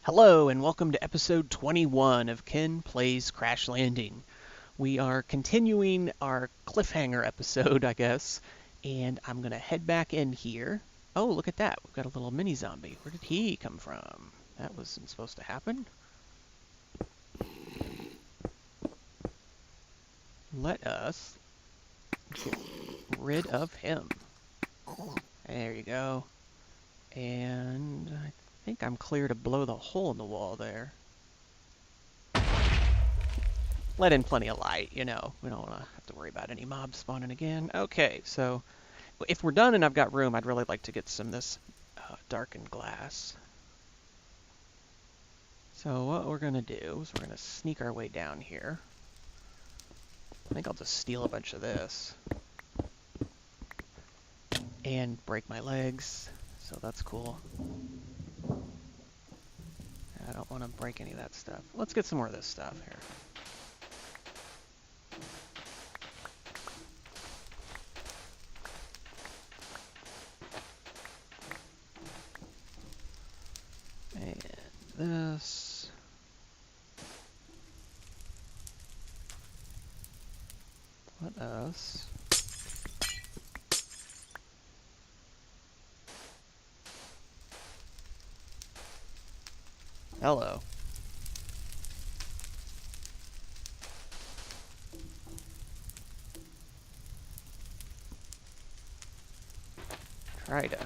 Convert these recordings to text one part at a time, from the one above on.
Hello and welcome to episode 21 of Ken Plays Crash Landing. We are continuing our cliffhanger episode, I guess, and I'm going to head back in here. Oh, look at that. We've got a little mini zombie. Where did he come from? That wasn't supposed to happen. Let us get rid of him. There you go. And I think I'm clear to blow the hole in the wall there. Let in plenty of light, you know. We don't want to have to worry about any mobs spawning again. Okay, so if we're done and I've got room, I'd really like to get some of this darkened glass. So what we're going to do is we're going to sneak our way down here. I think I'll just steal a bunch of this. And break my legs, so that's cool. I don't want to break any of that stuff. Let's get some more of this stuff here. And this. What else? Hello. Try to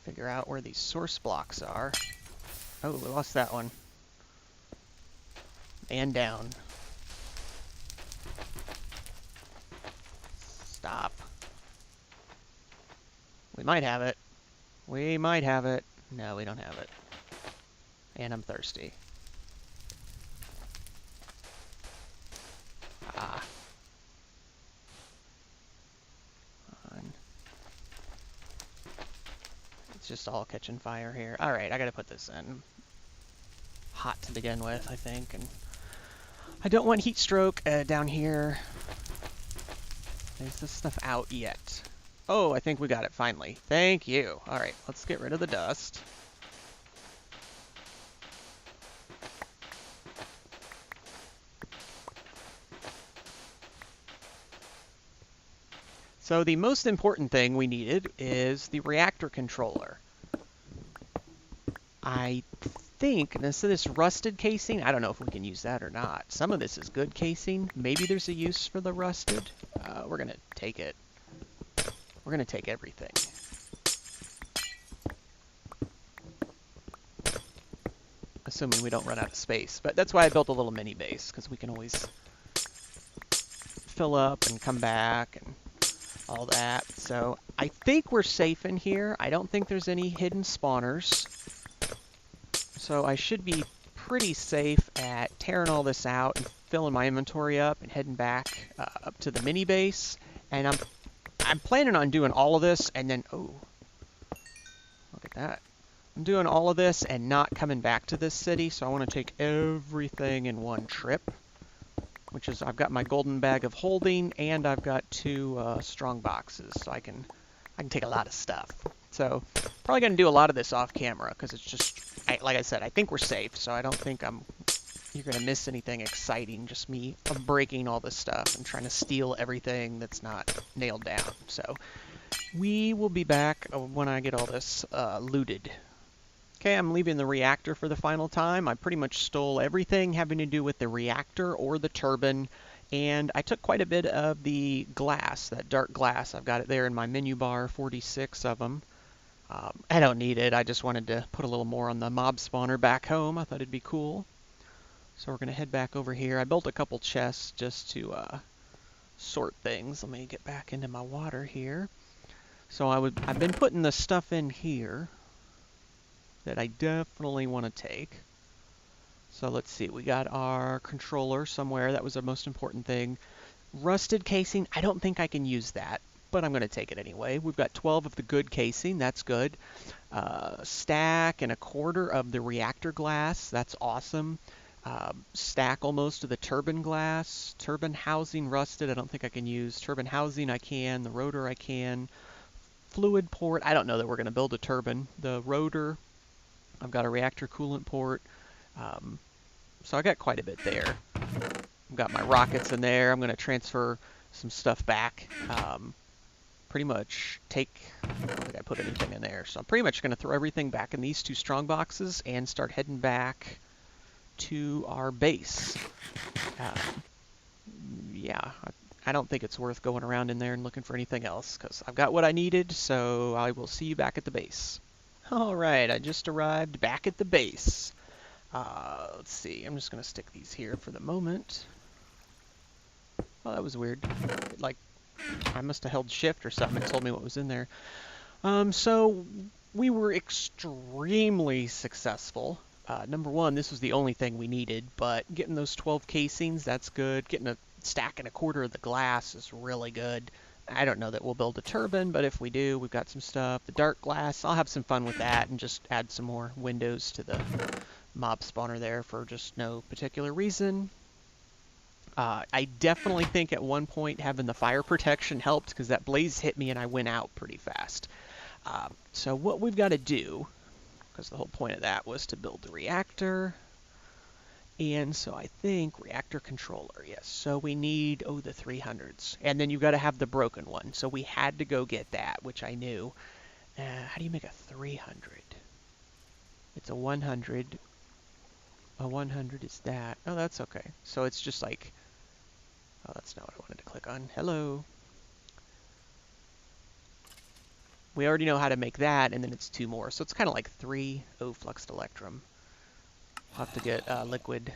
figure out where these source blocks are. Oh, we lost that one. And down. Stop. We might have it. We might have it. No, we don't have it. And I'm thirsty. Ah. It's just all catching fire here. Alright, I gotta put this in. Hot to begin with, I think. And I don't want heat stroke down here. Is this stuff out yet? Oh, I think we got it finally. Thank you. Alright, let's get rid of the dust. So the most important thing we needed is the reactor controller. I think, and so this rusted casing, I don't know if we can use that or not. Some of this is good casing. Maybe there's a use for the rusted. We're going to take it. We're going to take everything. Assuming we don't run out of space. But that's why I built a little mini base, because we can always fill up and come back and all that. So I think we're safe in here. I don't think there's any hidden spawners. So I should be pretty safe at tearing all this out and filling my inventory up and heading back up to the mini base. And I'm planning on doing all of this and then, oh, look at that. I'm doing all of this and not coming back to this city. So I want to take everything in one trip, which is I've got my golden bag of holding and I've got 2 strong boxes. So I can take a lot of stuff. So probably going to do a lot of this off camera because it's just, like I said, I think we're safe. So I don't think you're going to miss anything exciting. Just me breaking all this stuff and trying to steal everything that's not nailed down. So we will be back when I get all this looted. Okay, I'm leaving the reactor for the final time. I pretty much stole everything having to do with the reactor or the turbine. And I took quite a bit of the glass, that dark glass. I've got it there in my menu bar, 46 of them. I don't need it. I just wanted to put a little more on the mob spawner back home. I thought it'd be cool. So we're going to head back over here. I built a couple chests just to sort things. Let me get back into my water here. So I've been putting the stuff in here that I definitely want to take. So let's see. We got our controller somewhere. That was the most important thing. Rusted casing. I don't think I can use that, but I'm going to take it anyway. We've got 12 of the good casing. That's good. Stack and a quarter of the reactor glass. That's awesome. Stack almost of the turbine glass. Turbine housing rusted. I don't think I can use. Turbine housing I can. The rotor I can. Fluid port. I don't know that we're going to build a turbine. The rotor I've got a reactor coolant port. So I got quite a bit there. I've got my rockets in there. I'm going to transfer some stuff back. Pretty much I don't think I put anything in there. So I'm pretty much going to throw everything back in these two strong boxes and start heading back to our base. Yeah, I don't think it's worth going around in there and looking for anything else because I've got what I needed, so I will see you back at the base. All right, I just arrived back at the base. Let's see, I'm just going to stick these here for the moment. Oh, that was weird. Like, I must have held shift or something and told me what was in there. So we were extremely successful. Number one, this was the only thing we needed, but getting those 12 casings, that's good. Getting a stack and a quarter of the glass is really good. I don't know that we'll build a turbine, but if we do, we've got some stuff. The dark glass, I'll have some fun with that and just add some more windows to the mob spawner there for just no particular reason. I definitely think at one point having the fire protection helped because that blaze hit me and I went out pretty fast. So what we've got to do, because the whole point of that was to build the reactor, and so I think reactor controller, yes. So we need, the 300s. And then you've got to have the broken one. So we had to go get that, which I knew. How do you make a 300? It's a 100. A 100 is that. Oh, that's okay. So it's just like, oh, that's not what I wanted to click on. Hello. We already know how to make that, and then it's 2 more. So it's kind of like 3. Oh, fluxed electrum. I'll have to get liquid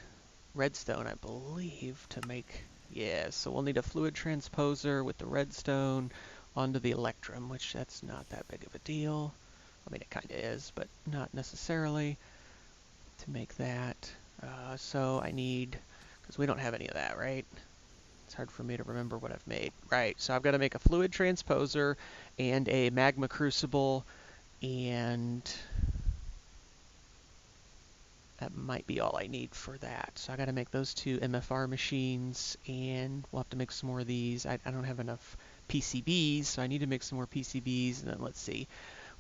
redstone, I believe, to make... Yeah, so we'll need a fluid transposer with the redstone onto the electrum, which that's not that big of a deal. I mean, it kind of is, but not necessarily to make that. So I need... Because we don't have any of that, right? It's hard for me to remember what I've made. Right, so I've got to make a fluid transposer and a magma crucible, and that might be all I need for that. So I got to make those 2 MFR machines, and we'll have to make some more of these. I don't have enough PCBs, so I need to make some more PCBs, and then let's see.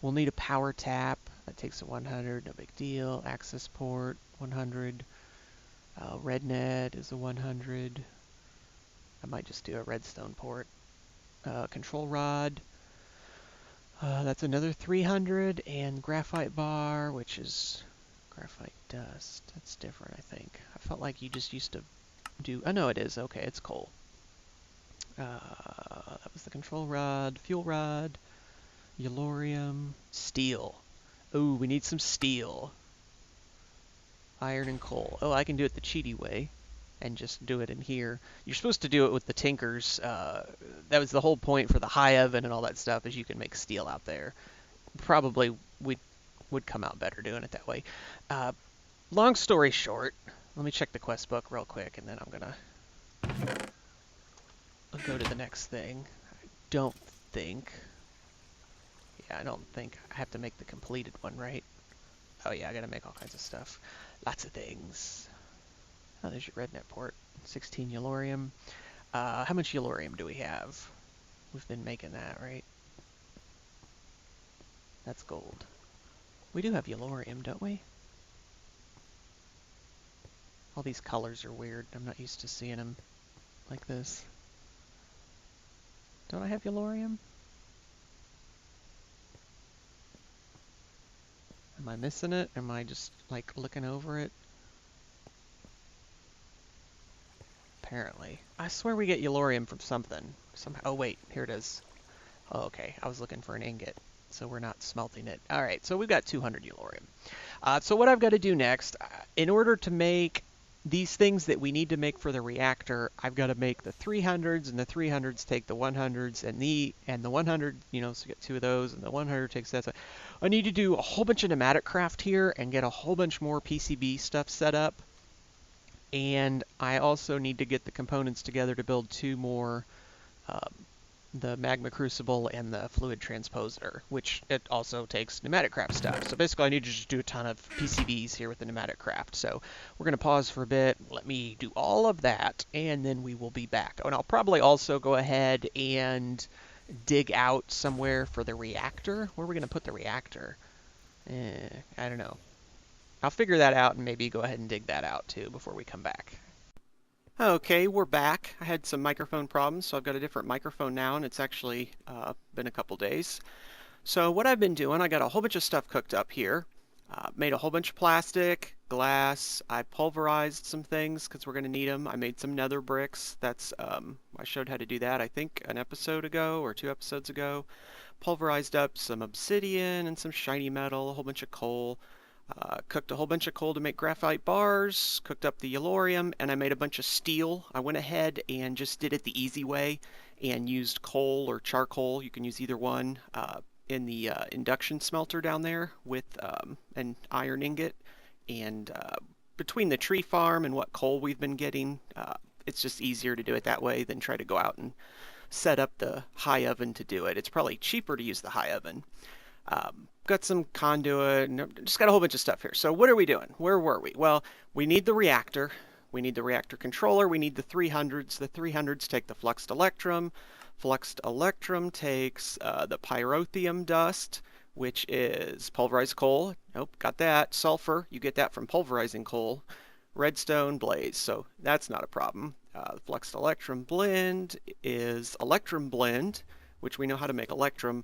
We'll need a power tap. That takes a 100, no big deal. Access port, 100. Red net is a 100. I might just do a redstone port. Control rod, that's another 300, and graphite bar, which is graphite dust. That's different, I think. I felt like you just used to do... Oh, no, it is. Okay, it's coal. That was the control rod, fuel rod, yellorium, steel. Oh, we need some steel. Iron and coal. Oh, I can do it the cheaty way and just do it in here. You're supposed to do it with the tinkers. That was the whole point for the high oven and all that stuff, is you can make steel out there. Probably would come out better doing it that way. Long story short, let me check the quest book real quick, and then I'm gonna go to the next thing. I don't think I have to make the completed one, right? Oh yeah, I gotta make all kinds of stuff. Lots of things. Oh, there's your red net port. 16 yellorium. How much yellorium do we have? We've been making that, right? That's gold. We do have yellorium, don't we? All these colors are weird. I'm not used to seeing them like this. Don't I have yellorium? Am I missing it? Am I just, like, looking over it? Apparently. I swear we get yellorium from something. Somehow. Oh, wait. Here it is. Oh, okay. I was looking for an ingot, so we're not smelting it. All right, so we've got 200 yellorium. So what I've got to do next, in order to make these things that we need to make for the reactor, I've got to make the 300s, and the 300s take the 100s, and the 100, so you get 2 of those, and the 100 takes that. So I need to do a whole bunch of pneumatic craft here and get a whole bunch more PCB stuff set up. And I also need to get the components together to build 2 more, the magma crucible and the fluid transposer, which it also takes pneumatic craft stuff. So basically I need to just do a ton of PCBs here with the pneumatic craft. So we're going to pause for a bit, let me do all of that, and then we will be back. Oh, and I'll probably also go ahead and dig out somewhere for the reactor. Where are we going to put the reactor? I don't know. I'll figure that out and maybe go ahead and dig that out too before we come back. Okay, we're back. I had some microphone problems, so I've got a different microphone now, and it's actually been a couple days. So what I've been doing, I got a whole bunch of stuff cooked up here. Made a whole bunch of plastic, glass. I pulverized some things because we're going to need them. I made some nether bricks. That's I showed how to do that, I think, an episode ago or 2 episodes ago. Pulverized up some obsidian and some shiny metal, a whole bunch of coal. Cooked a whole bunch of coal to make graphite bars, cooked up the yellorium, and I made a bunch of steel. I went ahead and just did it the easy way and used coal or charcoal. You can use either one. In the induction smelter down there with an iron ingot, and between the tree farm and what coal we've been getting, it's just easier to do it that way than try to go out and set up the high oven to do it. It's probably cheaper to use the high oven. Got some conduit, and just got a whole bunch of stuff here. So what are we doing? Where were we? Well, we need the reactor. We need the reactor controller. We need the 300s. The 300s take the fluxed electrum. Fluxed electrum takes the pyrotheum dust, which is pulverized coal. Nope, got that. Sulfur, you get that from pulverizing coal. Redstone, blaze, so that's not a problem. The fluxed electrum blend is electrum blend, which we know how to make electrum,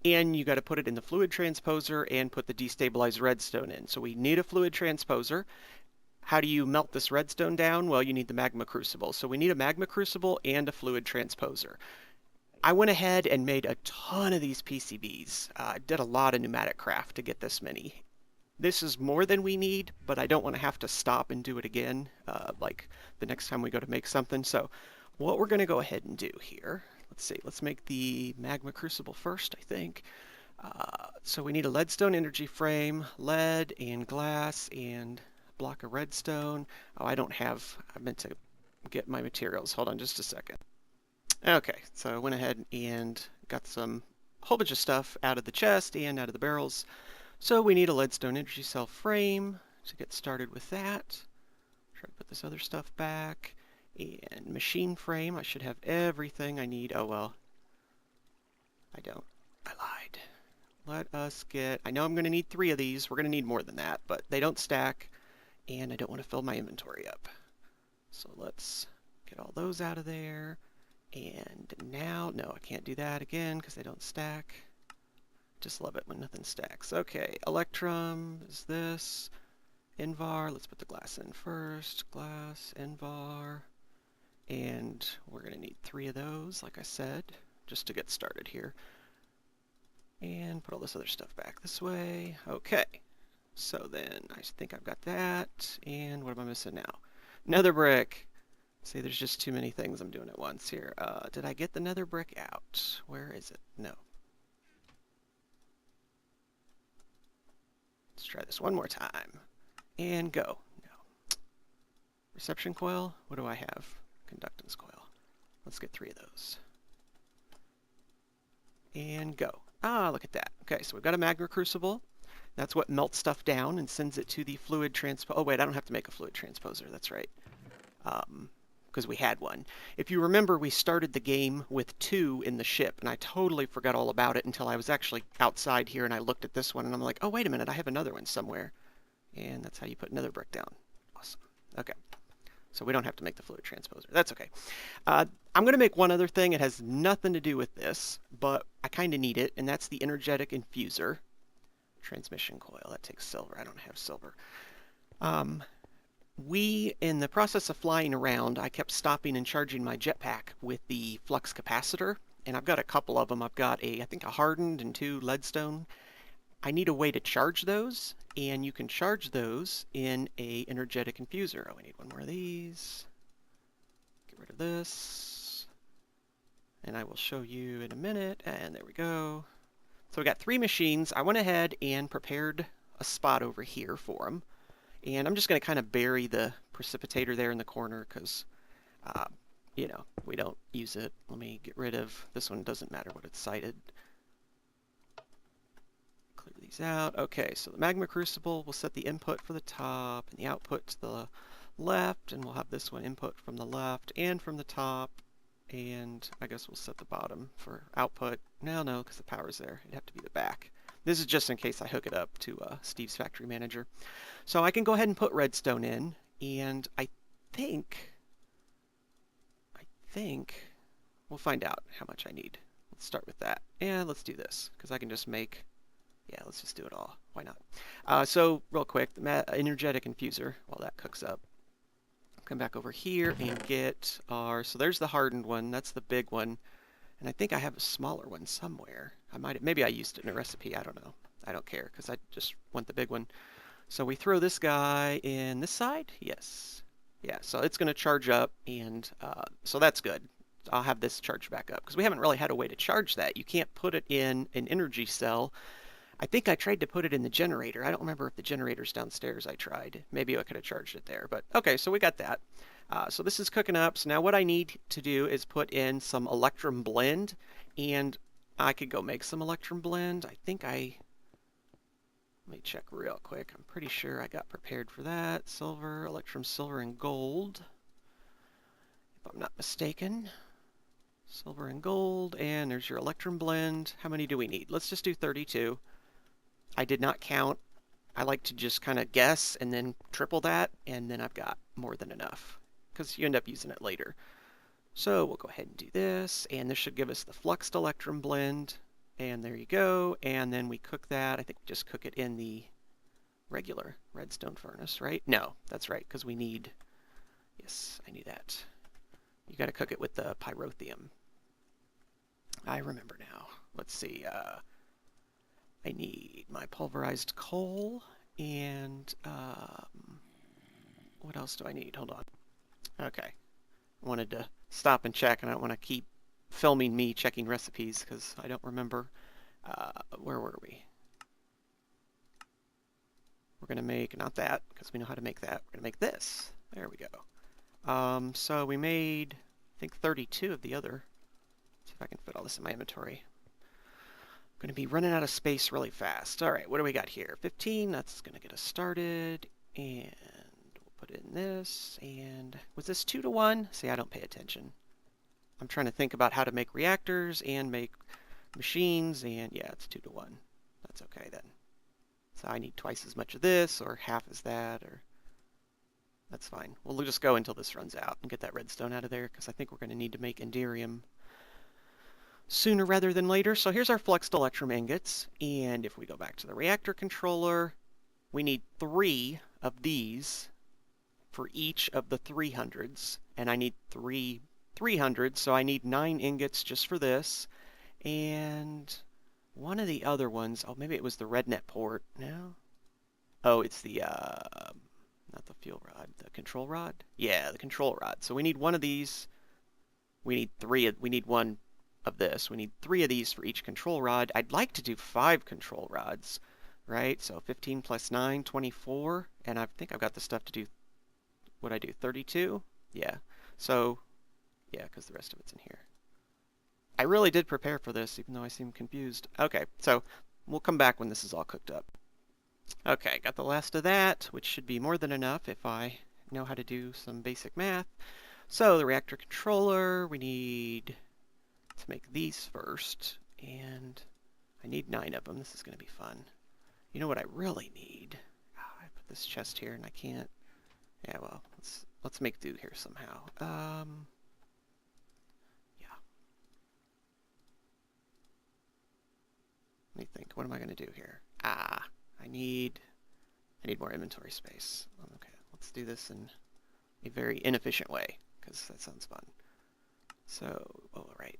and you got to put it in the fluid transposer and put the destabilized redstone in. So we need a fluid transposer. How do you melt this redstone down? Well, you need the magma crucible. So we need a magma crucible and a fluid transposer. I went ahead and made a ton of these PCBs. Did a lot of pneumatic craft to get this many. This is more than we need, but I don't want to have to stop and do it again, like the next time we go to make something. So what we're going to go ahead and do here, let's see, let's make the magma crucible first, I think. So we need a leadstone energy frame, lead and glass and a block of redstone. Oh, I meant to get my materials. Hold on just a second. Okay, so I went ahead and got a whole bunch of stuff out of the chest and out of the barrels. So we need a leadstone energy cell frame to get started with that. Try to put this other stuff back. And machine frame, I should have everything I need. Oh well, I don't. I lied. Let us get, I know I'm going to need 3 of these. We're going to need more than that, but they don't stack. And I don't want to fill my inventory up. So let's get all those out of there. And now, no, I can't do that again because they don't stack. Just love it when nothing stacks. Okay, electrum is this. Invar, let's put the glass in first. Glass, Invar. And we're going to need 3 of those, like I said, just to get started here. And put all this other stuff back this way. Okay, so then I think I've got that. And what am I missing now? Nether brick. See, there's just too many things I'm doing at once here. Did I get the nether brick out? Where is it? No. Let's try this one more time. And go. No. Reception coil? What do I have? Conductance coil. Let's get 3 of those. And go. Ah, look at that. Okay, so we've got a magma crucible. That's what melts stuff down and sends it to the fluid transpo. Oh wait, I don't have to make a fluid transposer. That's right. Because we had one. If you remember, we started the game with 2 in the ship, and I totally forgot all about it until I was actually outside here and I looked at this one, and I'm like, oh, wait a minute, I have another one somewhere. And that's how you put another brick down. Awesome. Okay. So we don't have to make the fluid transposer. That's okay. I'm going to make one other thing. It has nothing to do with this, but I kind of need it, and that's the energetic infuser. Transmission coil. That takes silver. I don't have silver. In the process of flying around, I kept stopping and charging my jetpack with the flux capacitor, and I've got a couple of them. I've got I think a hardened and 2 leadstone. I need a way to charge those, and you can charge those in a energetic infuser. Oh, I need one more of these. Get rid of this, and I will show you in a minute, and there we go. So we got 3 machines. I went ahead and prepared a spot over here for them. And I'm just going to kind of bury the precipitator there in the corner because, you know, we don't use it. Let me get rid of this one. Doesn't matter what it's sited. Clear these out. Okay, so the magma crucible, we'll set the input for the top and the output to the left. And we'll have this one input from the left and from the top. And I guess we'll set the bottom for output. No, because the power's there. It'd have to be the back. This is just in case I hook it up to Steve's Factory Manager. So I can go ahead and put redstone in, and I think we'll find out how much I need. Let's start with that. And let's do this, because I can just make, yeah, let's just do it all. Why not? So real quick, the energetic infuser, while that cooks up. Come back over here and get our, so there's the hardened one, that's the big one. And I think I have a smaller one somewhere. Maybe I used it in a recipe, I don't know. I don't care, because I just want the big one. So we throw this guy in this side? Yes. Yeah, so it's going to charge up, and so that's good. I'll have this charge back up, because we haven't really had a way to charge that. You can't put it in an energy cell. I think I tried to put it in the generator. I don't remember if the generator's downstairs I tried. Maybe I could have charged it there, but okay, so we got that. So this is cooking up. So now what I need to do is put in some electrum blend, and I could go make some electrum blend. Let me check real quick. I'm pretty sure I got prepared for that. Silver, electrum silver, and gold. If I'm not mistaken. Silver and gold, and there's your electrum blend. How many do we need? Let's just do 32. I did not count. I like to just kind of guess and then triple that, and then I've got more than enough, because you end up using it later. So we'll go ahead and do this, and this should give us the fluxed electrum blend. And there you go, and then we cook that. I think we just cook it in the regular redstone furnace, right? No, that's right, because we need, yes, I knew that. You got to cook it with the pyrotheum. I remember now. Let's see, I need my pulverized coal, and what else do I need? Hold on. Okay, I wanted to stop and check, and I don't want to keep filming me checking recipes because I don't remember. Where were we? We're going to make, not that, because we know how to make that. We're going to make this. There we go. So we made, I think, 32 of the other. Let's see if I can fit all this in my inventory. I'm going to be running out of space really fast. All right, what do we got here? 15, that's going to get us started. And we'll put in this. And was this 2 to 1? See, I don't pay attention. I'm trying to think about how to make reactors and make machines, and yeah, it's 2 to 1. That's okay then. So I need twice as much of this, or half as that, or that's fine. We'll just go until this runs out and get that redstone out of there, because I think we're going to need to make Enderium sooner rather than later. So here's our fluxed electrum ingots, and if we go back to the reactor controller, we need 3 of these for each of the 300s, and I need 3 300, so I need 9 ingots just for this. And one of the other ones, oh, maybe it was the RedNet port. No? Oh, it's the, not the fuel rod, the control rod? Yeah, the control rod. So we need one of these. We need one of this. We need 3 of these for each control rod. I'd like to do 5 control rods, right? So 15 plus 9, 24. And I think I've got the stuff to do, what'd I do, 32? Yeah. So, yeah, because the rest of it's in here. I really did prepare for this, even though I seem confused. Okay, so we'll come back when this is all cooked up. Okay, got the last of that, which should be more than enough if I know how to do some basic math. So the reactor controller, we need to make these first, and I need 9 of them. This is going to be fun. You know what I really need? Oh, I put this chest here and I can't. Yeah, well, let's make do here somehow. Let me think. What am I going to do here? I need more inventory space. Okay, let's do this in a very inefficient way, because that sounds fun. So, all right.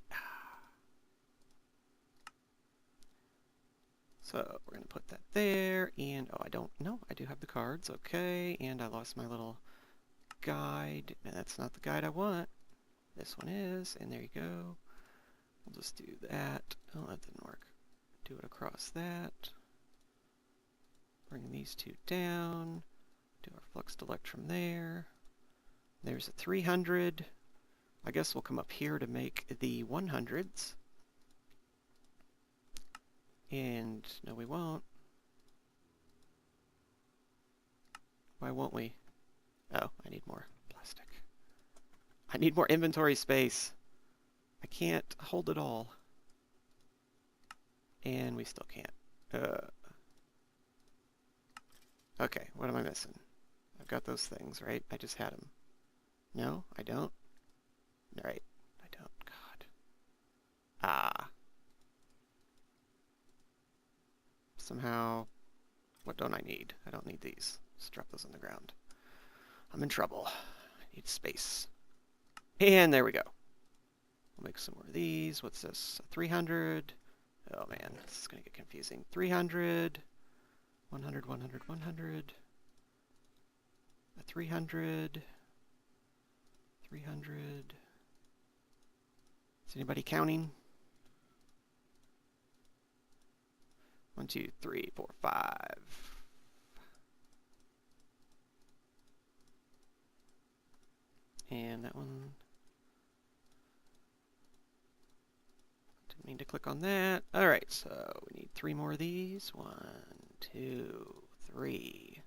So we're going to put that there, and oh, I do have the cards. Okay, and I lost my little guide. And that's not the guide I want. This one is, and there you go. We'll just do that. Oh, that didn't work. Do it across that. Bring these 2 down. Do our fluxed electrum there. There's a 300. I guess we'll come up here to make the 100s. And no, we won't. Why won't we? Oh, I need more plastic. I need more inventory space. I can't hold it all. And we still can't. Okay, what am I missing? I've got those things, right? I just had them. No, I don't. Right, I don't. God. Ah. Somehow, what don't I need? I don't need these. Just drop those on the ground. I'm in trouble. I need space. And there we go. We'll make some more of these. What's this? 300. Oh man, this is going to get confusing. 300. 100, 100, 100. 300. 300. Is anybody counting? 1, 2, 3, 4, 5. And that one. Didn't mean to click on that. All right, so we need 3 more of these. 1, 2, 3.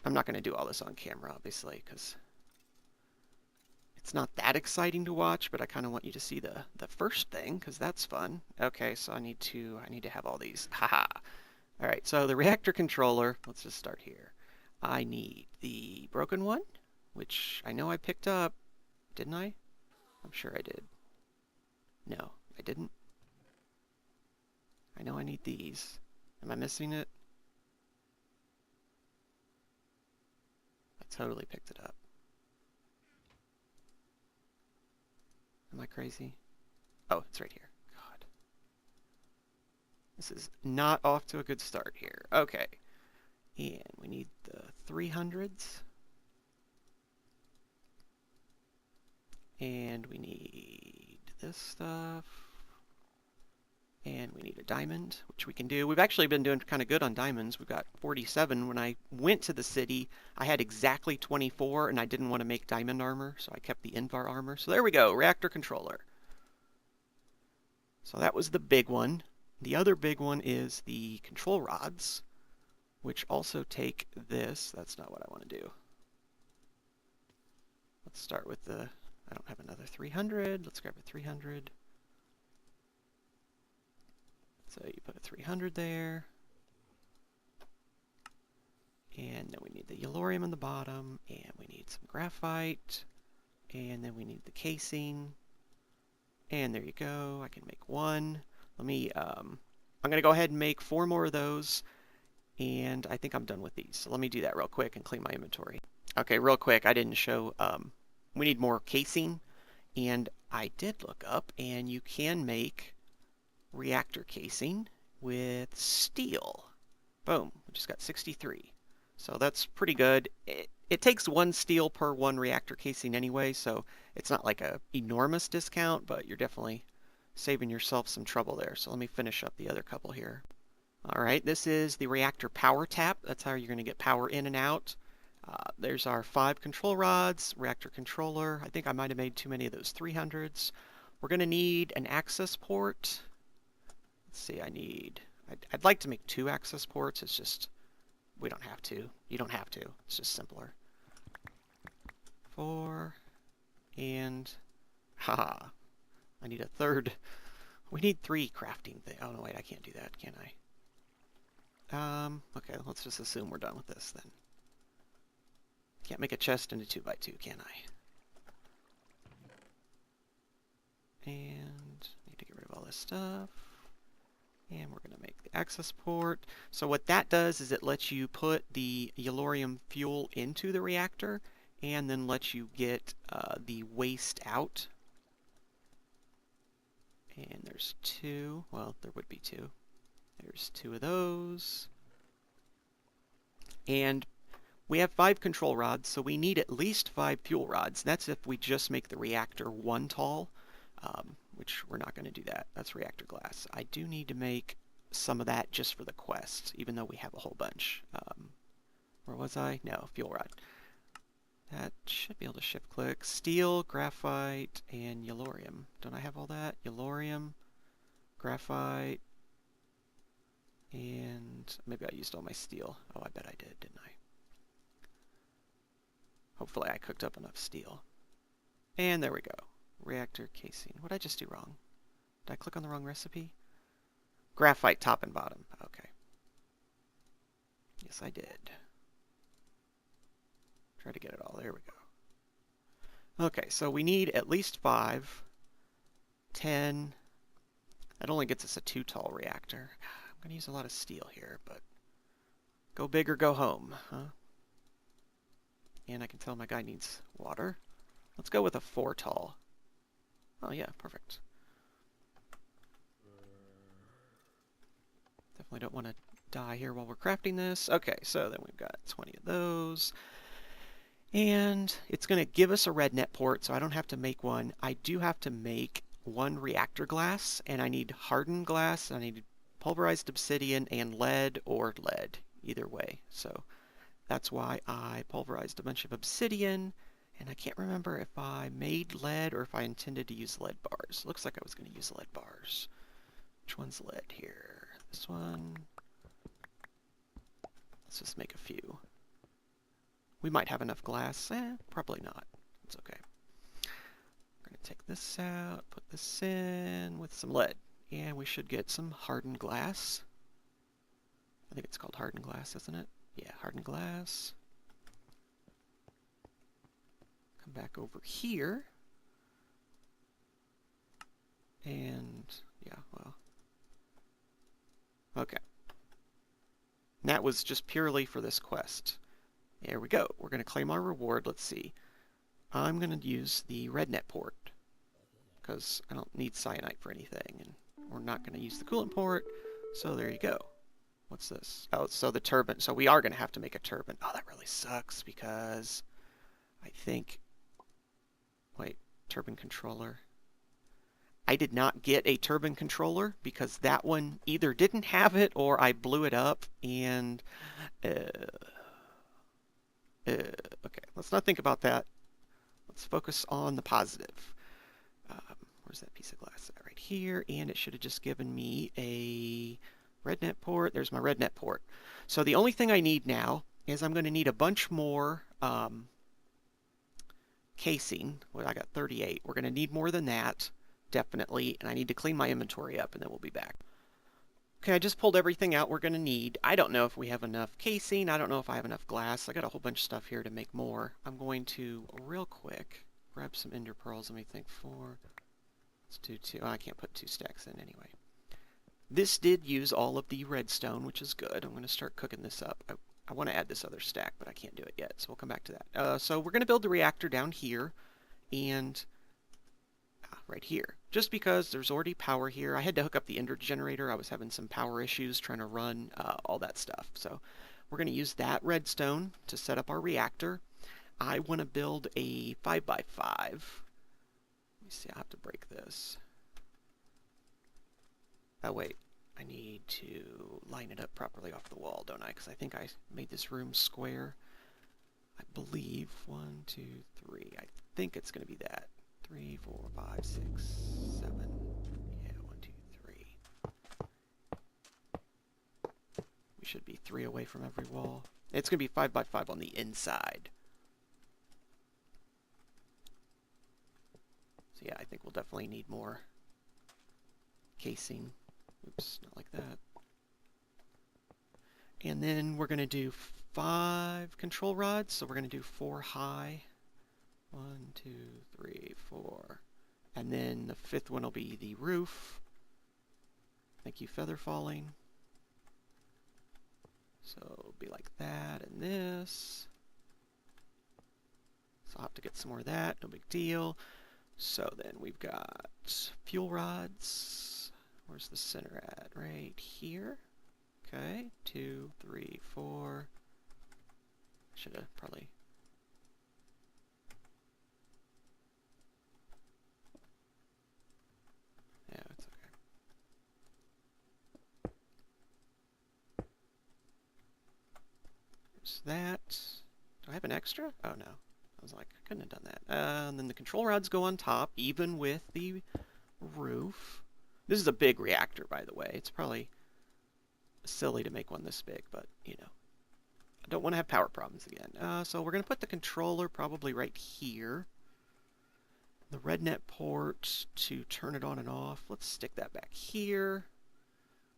I'm not going to do all this on camera, obviously, because it's not that exciting to watch, but I kind of want you to see the first thing, because that's fun. Okay, so I need to have all these. Haha. All right, so the reactor controller, let's just start here. I need the broken one, which I know I picked up, didn't I? I'm sure I did. No, I didn't. I know I need these. Am I missing it? I totally picked it up. Am I crazy? Oh, it's right here. God. This is not off to a good start here. Okay. And we need the 300s. And we need this stuff. And we need a diamond, which we can do. We've actually been doing kind of good on diamonds. We've got 47. When I went to the city, I had exactly 24, and I didn't want to make diamond armor, so I kept the Invar armor. So there we go, reactor controller. So that was the big one. The other big one is the control rods, which also take this. That's not what I want to do. Let's start with the, I don't have another 300. Let's grab a 300. So you put a 300 there. And then we need the yellorium on the bottom, and we need some graphite, and then we need the casing. And there you go. I can make one. Let me, I'm going to go ahead and make 4 more of those, and I think I'm done with these. So let me do that real quick and clean my inventory. Okay, real quick, I didn't show, we need more casing, and I did look up, and you can make reactor casing with steel. Boom, we just got 63. So that's pretty good. It takes 1 steel per 1 reactor casing anyway, so it's not like a enormous discount, but you're definitely saving yourself some trouble there. So let me finish up the other couple here. All right, this is the reactor power tap. That's how you're going to get power in and out. There's our 5 control rods, reactor controller. I think I might have made too many of those 300s. We're going to need an access port. Let's see, I'd like to make 2 access ports. It's just, we don't have to. You don't have to. It's just simpler. 4, and, haha, I need a 3rd. We need 3 crafting things. Oh, no, wait, I can't do that, can I? Okay, let's just assume we're done with this then. Can't make a chest into 2x2, can I? And need to get rid of all this stuff. And we're going to make the access port. So what that does is it lets you put the yellorium fuel into the reactor and then lets you get the waste out. And there's 2. Well, there would be 2. There's 2 of those. And we have 5 control rods, so we need at least 5 fuel rods. That's if we just make the reactor 1 tall. Which we're not going to do that. That's reactor glass. I do need to make some of that just for the quests, even though we have a whole bunch. Where was I? No, fuel rod. That should be able to shift click. Steel, graphite, and yellorium. Don't I have all that? Yellorium, graphite, and maybe I used all my steel. Oh, I bet I did, didn't I? Hopefully I cooked up enough steel. And there we go. Reactor casing. What did I just do wrong? Did I click on the wrong recipe? graphite top and bottom. Okay. Yes, I did. Try to get it all. There we go. Okay, so we need at least 5, 10. That only gets us a 2 tall reactor. I'm going to use a lot of steel here, but go big or go home, huh? And I can tell my guy needs water. Let's go with a 4 tall. Oh yeah, perfect. Definitely don't want to die here while we're crafting this. Okay, so then we've got 20 of those. And it's going to give us a red net port, so I don't have to make one. I do have to make 1 reactor glass, and I need hardened glass, and I need pulverized obsidian and lead or lead, either way. So that's why I pulverized a bunch of obsidian, and I can't remember if I made lead or if I intended to use lead bars. Looks like I was going to use lead bars. Which one's lead here? This one. Let's just make a few. We might have enough glass. Probably not. It's okay. We're going to take this out, put this in with some lead. And we should get some hardened glass. I think it's called hardened glass, isn't it? Yeah, hardened glass. Come back over here. And, yeah, well. Okay. And that was just purely for this quest. There we go. We're going to claim our reward. Let's see. I'm going to use the red net port because I don't need cyanite for anything, and we're not going to use the coolant port. So there you go. What's this? Oh, so the turbine. So we are going to have to make a turbine. Oh, that really sucks because I think... Wait, turbine controller. I did not get a turbine controller because that one either didn't have it or I blew it up and... okay, let's not think about that. Let's focus on the positive. Where's that piece of glass at? Right here, and it should have just given me a red net port. There's my red net port. So the only thing I need now is I'm going to need a bunch more casing. Well, I got 38. We're going to need more than that, definitely, and I need to clean my inventory up, and then we'll be back. Okay, I just pulled everything out we're going to need. I don't know if we have enough casing. I don't know if I have enough glass. I got a whole bunch of stuff here to make more. I'm going to, real quick, grab some ender pearls. Let me think. 4. Let's do 2. Oh, I can't put 2 stacks in anyway. This did use all of the redstone, which is good. I'm going to start cooking this up. I want to add this other stack, but I can't do it yet, so we'll come back to that. So we're going to build the reactor down here, and... right here. Just because there's already power here. I had to hook up the ender generator. I was having some power issues trying to run all that stuff. So we're going to use that redstone to set up our reactor. I want to build a 5x5. Let me see, I have to break this. Oh wait, I need to line it up properly off the wall, don't I? Because I think I made this room square. I believe 1, 2, 3. I think it's going to be that. 3, 4, 5, 6, 7. Yeah, 1, 2, 3. We should be 3 away from every wall. It's going to be 5x5 on the inside. So yeah, I think we'll definitely need more casing. Oops, not like that. And then we're going to do 5 control rods. So we're going to do 4 high. 1, 2, 3, 4. And then the 5th one will be the roof. Thank you, feather falling. So it'll be like that and this. So I'll have to get some more of that, no big deal. So then we've got fuel rods. Where's the center at? Right here. Okay, 2, 3, 4. Should have probably... Yeah, it's okay. There's that. Do I have an extra? Oh no. I was like, I couldn't have done that. And then the control rods go on top, even with the roof. This is a big reactor, by the way. It's probably silly to make one this big, but, you know. I don't want to have power problems again. So we're going to put the controller probably right here. The red net port to turn it on and off. Let's stick that back here.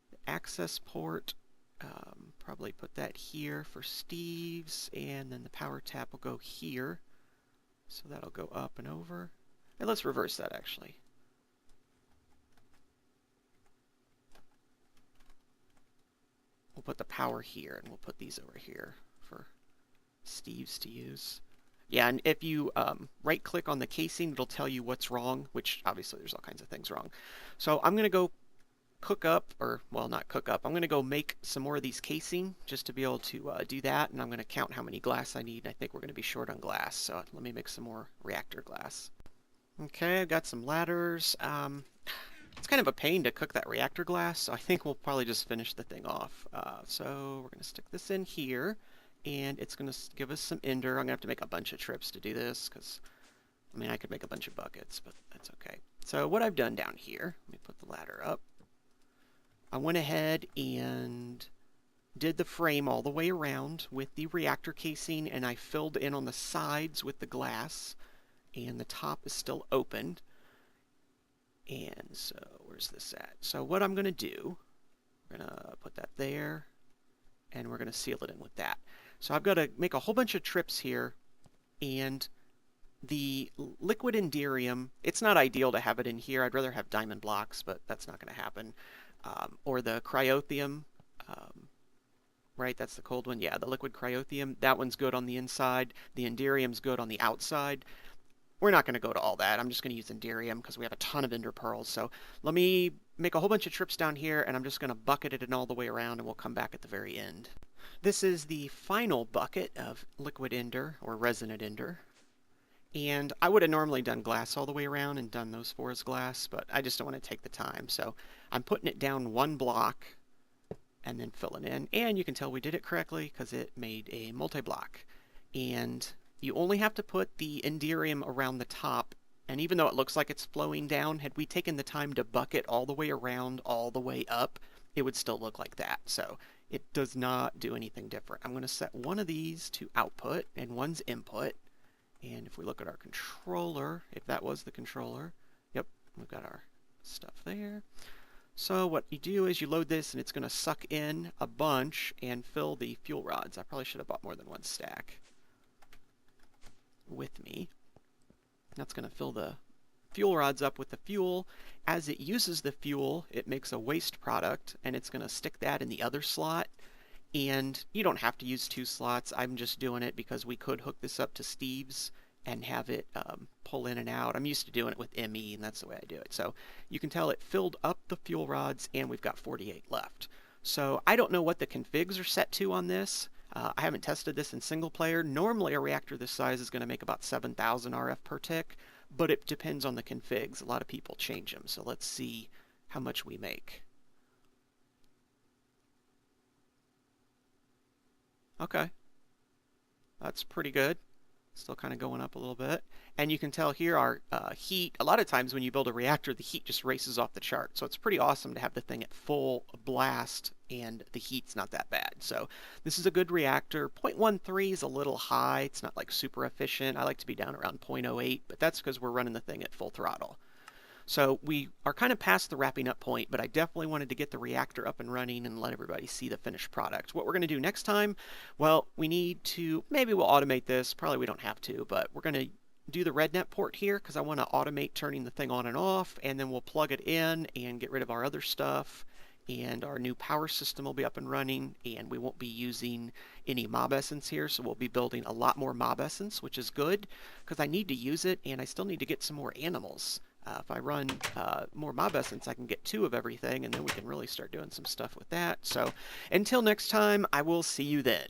The access port. Probably put that here for Steve's, and then the power tap will go here. So that'll go up and over. And let's reverse that, actually. We'll put the power here, and we'll put these over here for Steve's to use. Yeah, and if you right-click on the casing, it'll tell you what's wrong, which obviously there's all kinds of things wrong. So I'm going to go cook up, or, well, not cook up. I'm going to go make some more of these casing just to be able to do that, and I'm going to count how many glass I need. I think we're going to be short on glass, so let me make some more reactor glass. Okay, I've got some ladders. It's kind of a pain to cook that reactor glass, so I think we'll probably just finish the thing off. So we're going to stick this in here, and it's going to give us some ender. I'm going to have to make a bunch of trips to do this, because, I mean, I could make a bunch of buckets, but that's okay. So what I've done down here, let me put the ladder up. I went ahead and did the frame all the way around with the reactor casing, and I filled in on the sides with the glass, and the top is still open. And so, where's this at? So what I'm going to do, we're going to put that there, and we're going to seal it in with that. So I've got to make a whole bunch of trips here, and the liquid enderium, it's not ideal to have it in here. I'd rather have diamond blocks, but that's not going to happen. Or the cryotheum, right, that's the cold one. Yeah, the liquid cryotheum, that one's good on the inside. The enderium's good on the outside. We're not going to go to all that. I'm just going to use enderium because we have a ton of ender pearls. So let me make a whole bunch of trips down here, and I'm just going to bucket it in all the way around, and we'll come back at the very end. This is the final bucket of liquid ender, or resonant ender. And I would have normally done glass all the way around and done those four as glass, but I just don't want to take the time. So I'm putting it down one block and then filling in. And you can tell we did it correctly because it made a multi-block. And you only have to put the enderium around the top. And even though it looks like it's flowing down, had we taken the time to bucket all the way around, all the way up, it would still look like that. So it does not do anything different. I'm going to set one of these to output and one's input. And if we look at our controller, if that was the controller, yep, we've got our stuff there. So what you do is you load this, and it's going to suck in a bunch and fill the fuel rods. I probably should have bought more than one stack with me. That's going to fill the fuel rods up with the fuel. As it uses the fuel, it makes a waste product, and it's going to stick that in the other slot. And you don't have to use two slots. I'm just doing it because we could hook this up to Steve's and have it pull in and out. I'm used to doing it with ME, and that's the way I do it. So you can tell it filled up the fuel rods, and we've got 48 left. So I don't know what the configs are set to on this. I haven't tested this in single player. Normally a reactor this size is going to make about 7,000 RF per tick, but it depends on the configs. A lot of people change them. So let's see how much we make. Okay, that's pretty good. Still kind of going up a little bit. And you can tell here our heat, a lot of times when you build a reactor, the heat just races off the chart. So it's pretty awesome to have the thing at full blast and the heat's not that bad. So this is a good reactor. 0.13 is a little high. It's not like super efficient. I like to be down around 0.08, but that's because we're running the thing at full throttle. So we are kind of past the wrapping up point, but I definitely wanted to get the reactor up and running and let everybody see the finished product. What we're going to do next time, well, we need to, maybe we'll automate this. Probably we don't have to, but we're going to do the RedNet port here because I want to automate turning the thing on and off, and then we'll plug it in and get rid of our other stuff. And our new power system will be up and running, and we won't be using any mob essence here, so we'll be building a lot more mob essence, which is good because I need to use it, and I still need to get some more animals. If I run more mob essence, I can get 2 of everything, and then we can really start doing some stuff with that. So until next time, I will see you then.